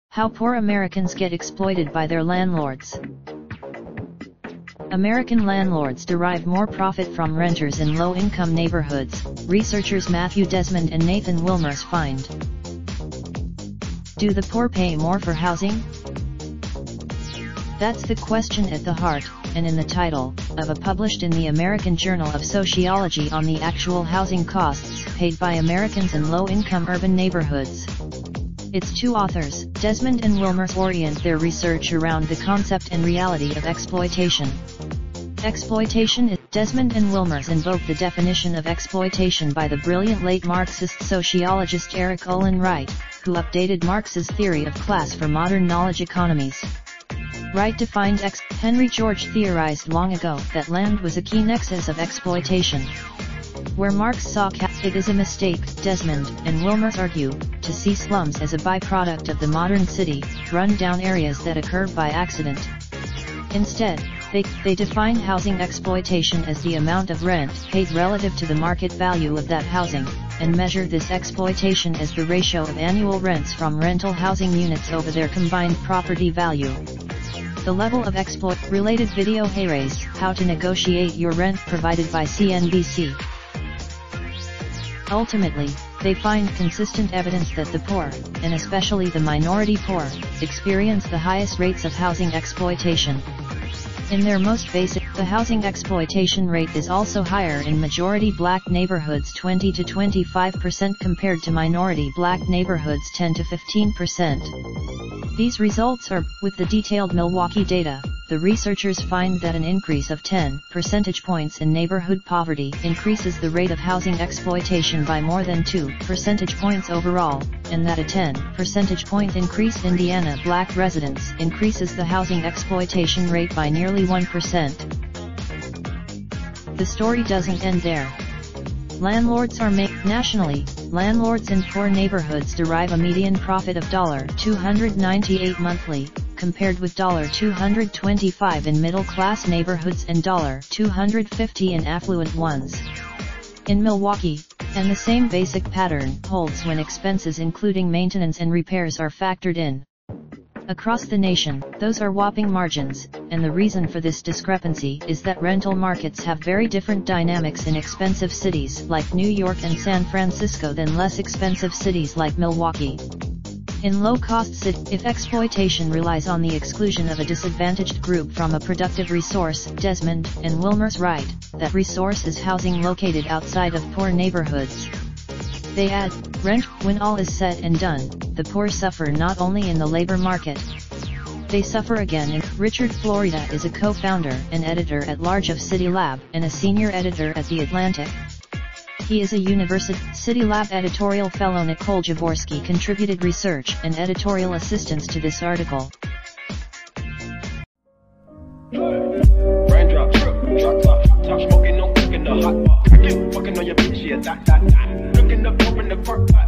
How poor Americans get exploited by their landlords. American landlords derive more profit from renters in low-income neighborhoods, researchers Matthew Desmond and Nathan Wilmers find. Do the poor pay more for housing? That's the question at the heart, and in the title, of a published in the American Journal of Sociology on the actual housing costs paid by Americans in low-income urban neighborhoods. Its two authors, Desmond and Wilmers, orient their research around the concept and reality of exploitation. Exploitation is. Desmond and Wilmers invoke the definition of exploitation by the brilliant late Marxist sociologist Eric Olin Wright, who updated Marx's theory of class for modern knowledge economies. Wright defined Henry George theorized long ago that land was a key nexus of exploitation. Where Marx saw it is a mistake, Desmond and Wilmers argue, to see slums as a byproduct of the modern city, run-down areas that occur by accident. Instead, they define housing exploitation as the amount of rent paid relative to the market value of that housing, and measure this exploitation as the ratio of annual rents from rental housing units over their combined property value. The level of related video Hayres, How to Negotiate Your Rent, provided by CNBC. Ultimately, they find consistent evidence that the poor, and especially the minority poor, experience the highest rates of housing exploitation. In their most basic, the housing exploitation rate is also higher in majority black neighborhoods 20 to 25% compared to minority black neighborhoods 10 to 15%. These results are, with the detailed Milwaukee data, the researchers find that an increase of 10 percentage points in neighborhood poverty increases the rate of housing exploitation by more than 2 percentage points overall, and that a 10 percentage point increase in Indiana black residents increases the housing exploitation rate by nearly 1%. The story doesn't end there. Landlords are nationally, landlords in poor neighborhoods derive a median profit of $298 monthly, compared with $225 in middle-class neighborhoods and $250 in affluent ones. In Milwaukee, and the same basic pattern holds when expenses including maintenance and repairs are factored in. Across the nation, those are whopping margins, and the reason for this discrepancy is that rental markets have very different dynamics in expensive cities like New York and San Francisco than less expensive cities like Milwaukee. In low-cost cities, if exploitation relies on the exclusion of a disadvantaged group from a productive resource, Desmond and Wilmers write, that resource is housing located outside of poor neighborhoods. They add, rent, when all is said and done, the poor suffer not only in the labor market. They suffer again. Richard Florida is a co-founder and editor-at-large of City Lab and a senior editor at The Atlantic. He is a University City Lab editorial fellow. Nicole Jaworski contributed research and editorial assistance to this article. Raindrop, truck top, smoking, no cooking the hot pot. Fucking on your bitch, yeah, that. Looking up, open the park pot.